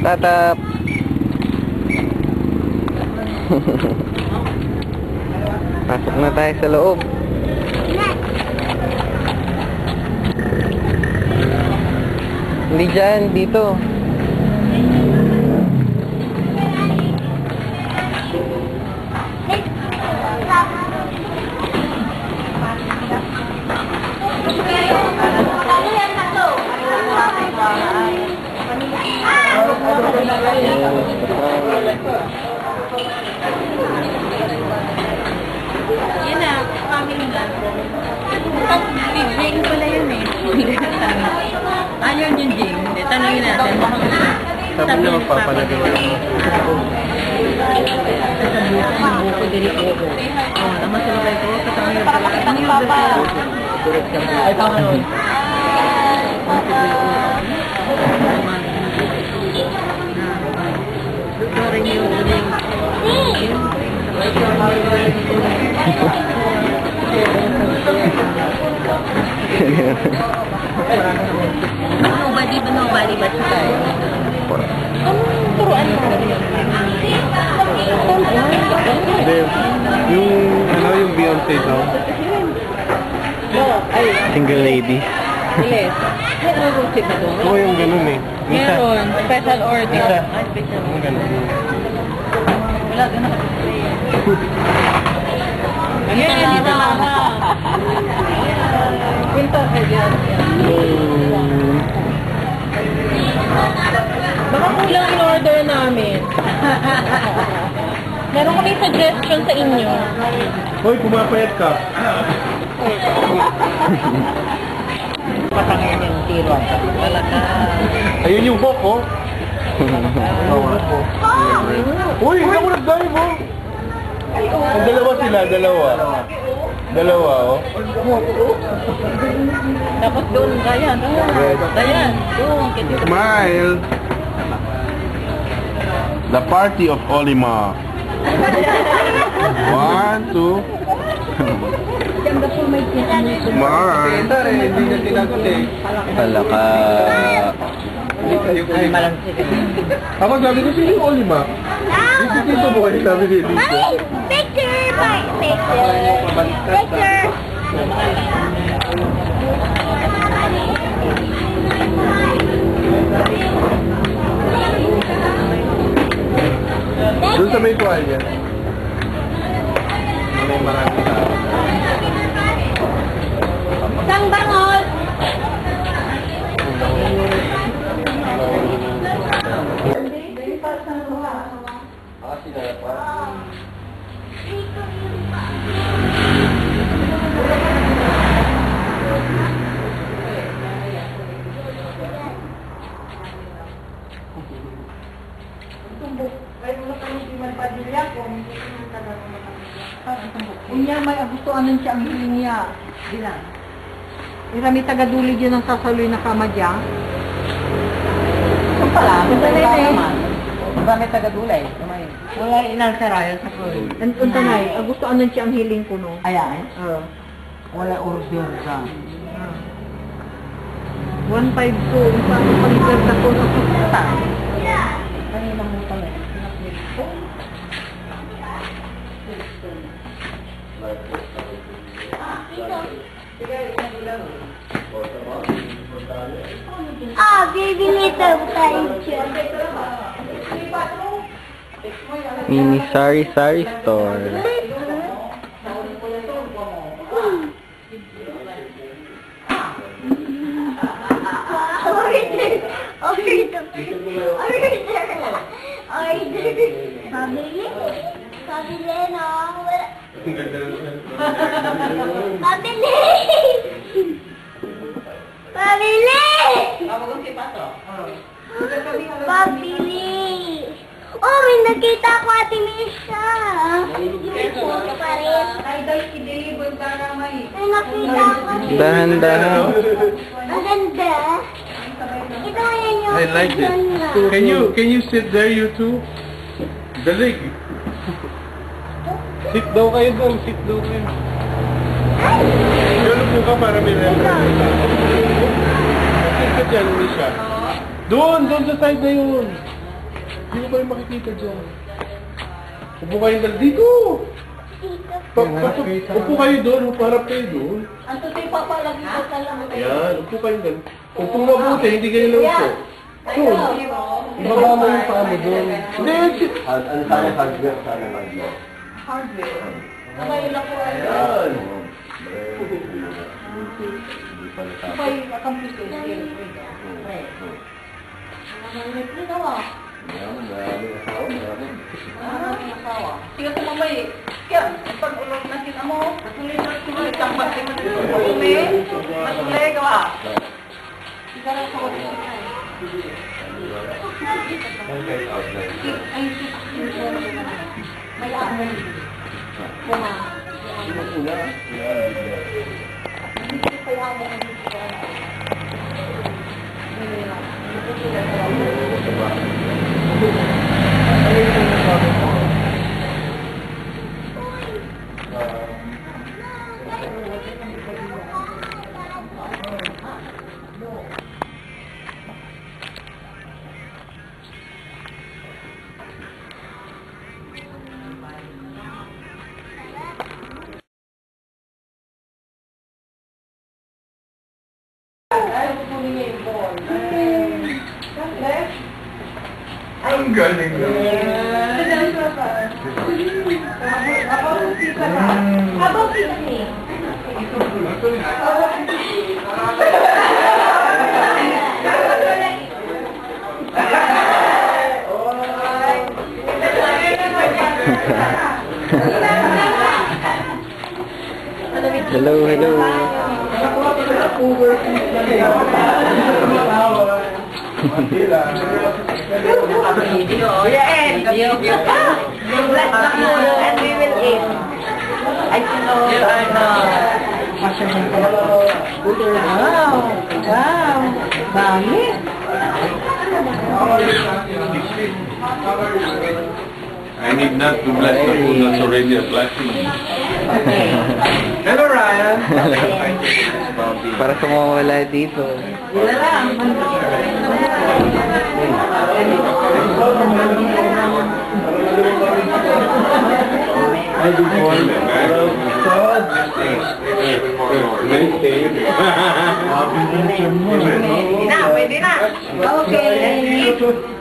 Tatap. Pasok na tayo sa loob. Hindi dyan, dito. Yan na, family na. Jing pala yun eh. Ayaw yung Jing. Hindi, tanongin natin. Sabi niya magpapalagay ko. Sa buko dili ko. Oo, naman sila kayo ko. Kasama yung pala. Ano yung papa? Ay, tama nun. Sorry niyo. Nobody but tayo. Anong turuan mo? Yung Beyonce daw? Single lady. Yes. Meron kong tip na doon? Oo, yung ganun eh. Meron. Special order. Isa. Special. Yung ganun. Wala, ganun. Yan, dito na. Quinto, baka kulang in order namin. Meron kami suggestion sa inyo. Hoy, pumapayat ka. Patangin yung tiro. Talaga. Ayun yung book, oh. Uy, hindi ako nag-dive, oh. Ang dalawa sila, dalawa. Dalawa, oh. Tapos doon, kaya. Kaya. Doon. Smile. The party of Olimar. 1, 2. Smile. Hindi na tinagot eh. Talaka. Ay, malang sige. Ako sabi ko, sino yung Olimar? Dito mo kayo sabi dito. Picture! Picture! Doon sa may tuwalya. May maraming tao. Sang bangol! Unya may agustuhan nun siya ang hilinga. Bilang. Irami taga-duli dyan ang sasaloy na kamadya. Ito pala, ito na naman. Irami taga-dulay. Wala inang sarayan sa kulo. Unta na eh, agustuhan nun siya ang hiling ko no. Ayan? Oo. Wala order ka. 152, isa ang pag-iperta ko sa susta. Kanina mo pala. Bibili tayo tayo. Mini Sari Store. Pabili no. Pabili! Pabili! Pabili! Oh, may nakita ko Ate Misha. Yung photo pa rin. Ay, nakita ko. Dahan-dahan. Maganda. Ito yan yung... I like it. Can you sit there, you two? Dalig. Sit daw kayo doon. Sit daw kayo. Ano po ka para may reference? Makikita ka dyan, Misha. Doon sa side na yun. Hindi ko kayo makikita dyan. Upo kayo dito. Upo kayo doon, uparap kayo doon. Ang tutoy papalagi ko sa lang. Ayan, upo kayo doon. Upo mabuti, hindi kayo lang upo. Doon. Ibaba mo yung paa mo doon. Hindi, Ano sana hardware? Sana hardware. Ngayon ako ay Ayan. Sige ko mamay. Kaya, pag ulog na sila mo, patuloy na sila. Tampat din mo na sila. Patuloy, gawa. Sigara sa ko dito. may amoy. Kuma. Hindi ko kaya mo ang gusto. Ang galing naman. Habang pinaki. Hello, hello. And we will eat. I know. Wow. Wow. Dami. I need not to bless the food that's already a blessing. Hello, Ryan. Para sumawala dito. Pwede na. Okay.